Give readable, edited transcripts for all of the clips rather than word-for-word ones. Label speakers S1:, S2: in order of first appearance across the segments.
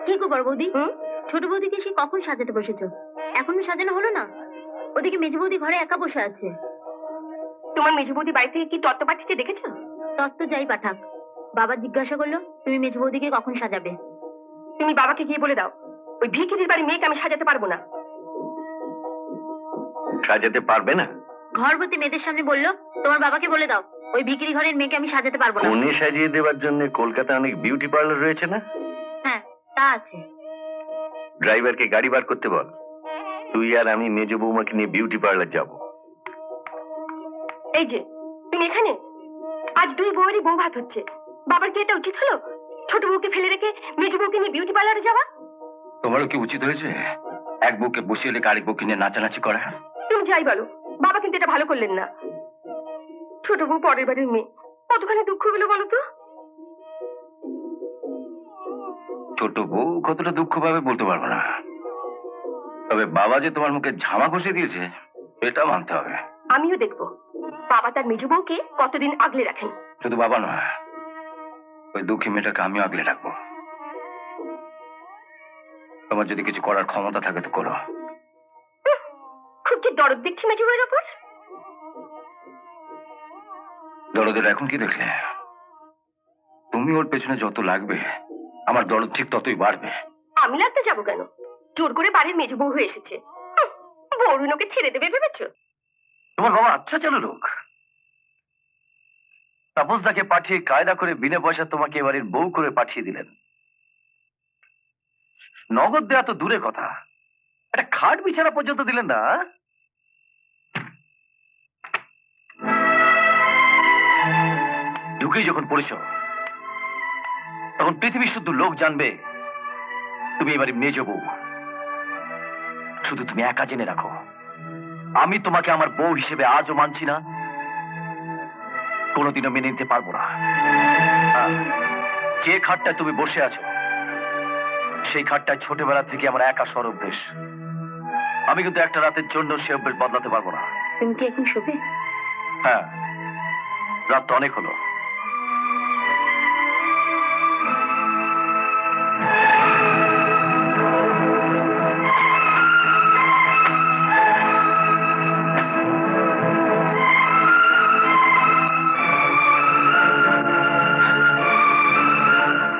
S1: কি গো বড় বৌদি, ছোট বৌদিকে সে কখন সাজাতে বসেছো? এখনো সাজানো হলো না? ওদিকে মেজ বৌদি ঘরে একা বসে আছে।
S2: তোমার মেজ বৌদি বাড়ি থেকে কি তত্ত্ব পাঠিয়েছে দেখেছো?
S1: তত্ত্ব যাই পাঠাক, বাবা জিজ্ঞাসা করলো তুমি মেজ বৌদিকে কখন সাজাবে।
S2: তুমি বাবাকে গিয়ে বলে দাও ওই ভিখিরির বাড়ি মেয়েকে আমি সাজাতে পারবো না।
S3: সাজাতে পারবে না?
S1: ঘরবতী মেয়েদের সামনে বললো তোমার বাবাকে বলে দাও ওই ভিখিরি ঘরের মেয়েকে আমি সাজাতে পারবো না।
S3: কনে সাজিয়ে দেওয়ার জন্য কলকাতা অনেক বিউটি পার্লার রয়েছে না?
S1: হ্যাঁ তা আছে।
S3: ড্রাইভারকে গাড়ি বার করতে বল, তুই আর আমি মেজ বৌমাকে নিয়ে বিউটি পার্লার যাব।
S2: এই যে তুমি এখানে, আজ দুই বউয়েরই বউ ভাত হচ্ছে, বাবার কি এটা উচিত হলো ছোট বউকে ফেলে রেখে মেজ বউকে নিয়ে বিউটি পার্লারে যাওয়া?
S4: তোমারও কি উচিত হয়েছে এক বউকে বসিয়ে রেখে আরেক বউকে নিয়ে নাচানাচি করা?
S2: তুমি যাই বলো, বাবা কিন্তু এটা ভালো করলেন না। ছোট বউ পরের বাড়ির মেয়ে, কতখানি দুঃখ হলো বলো তো?
S4: ছোট বউ কতটা দুঃখ পাবে বলতে পারবো না, তবে বাবা যে তোমার মুখে ঝামা ঘষে দিয়েছে এটা মানতে হবে।
S2: আমিও দেখবো বাবা তার মেজ বউকে কতদিন আগলে রাখেন।
S4: শুধু বাবা নয়, ওই দুঃখী মেয়েটাকে আমিও আগলে রাখবো। তোমার যদি কিছু করার ক্ষমতা থাকে তো করো।
S2: খুব যে দরদ দেখছি মেজ বউয়ের ওপর।
S4: দরদের এখন কি দেখলে? তুমি ওর পেছনে যত লাগবে আমার দরদ ঠিক ততই বাড়বে।
S2: আমি লাগতে যাবো কেন? জোর করে বাড়ির মেজ বউ হয়ে এসেছে, বরুণ ওকে ছেড়ে দেবে ভেবেছো?
S3: তোমার বাবা আচ্ছা চলো লোক, তাপসদাকে পাঠিয়ে কায়দা করে বিনা পয়সা তোমাকে এবারের বউ করে পাঠিয়ে দিলেন। নগদ দেয়া তো দূরে কথা, একটা খাট বিছানা পর্যন্ত দিলেন না। ঢুকেই যখন পড়েছ তখন পৃথিবী শুদ্ধ লোক জানবে তুমি এবারে মেজ বউ। শুধু তুমি একা জেনে রাখো, আমি তোমাকে আমার বউ হিসেবে আজও মানছি না, কোনোদিনও মেনে নিতে পারবো না। যে খাটটায় তুমি বসে আছো সেই খাটটায় ছোটবেলা থেকে আমার একা সর অভ্যেস। আমি কিন্তু একটা রাতের জন্য সে অভ্যেস বদলাতে পারবো না।
S1: তুমি কি এখন শোবে?
S3: হ্যাঁ, রাত তো অনেক হলো।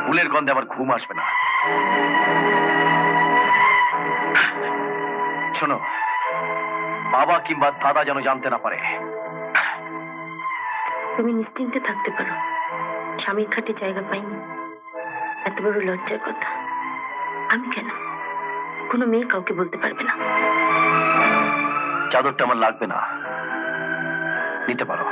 S3: ফুলের গন্ধে আমার ঘুম আসবে না। শোনো, বাবা কিংবা দাদা যেন জানতে না পারে।
S1: তুমি নিশ্চিন্তে থাকতে পারো, স্বামীর খাটে জায়গা পাইনি, এত বড় লজ্জার কথা আমি কেন, কোনো মেয়ে কাউকে বলতে পারবে না।
S3: চাদরটা আমার লাগবে না, নিতে পারো।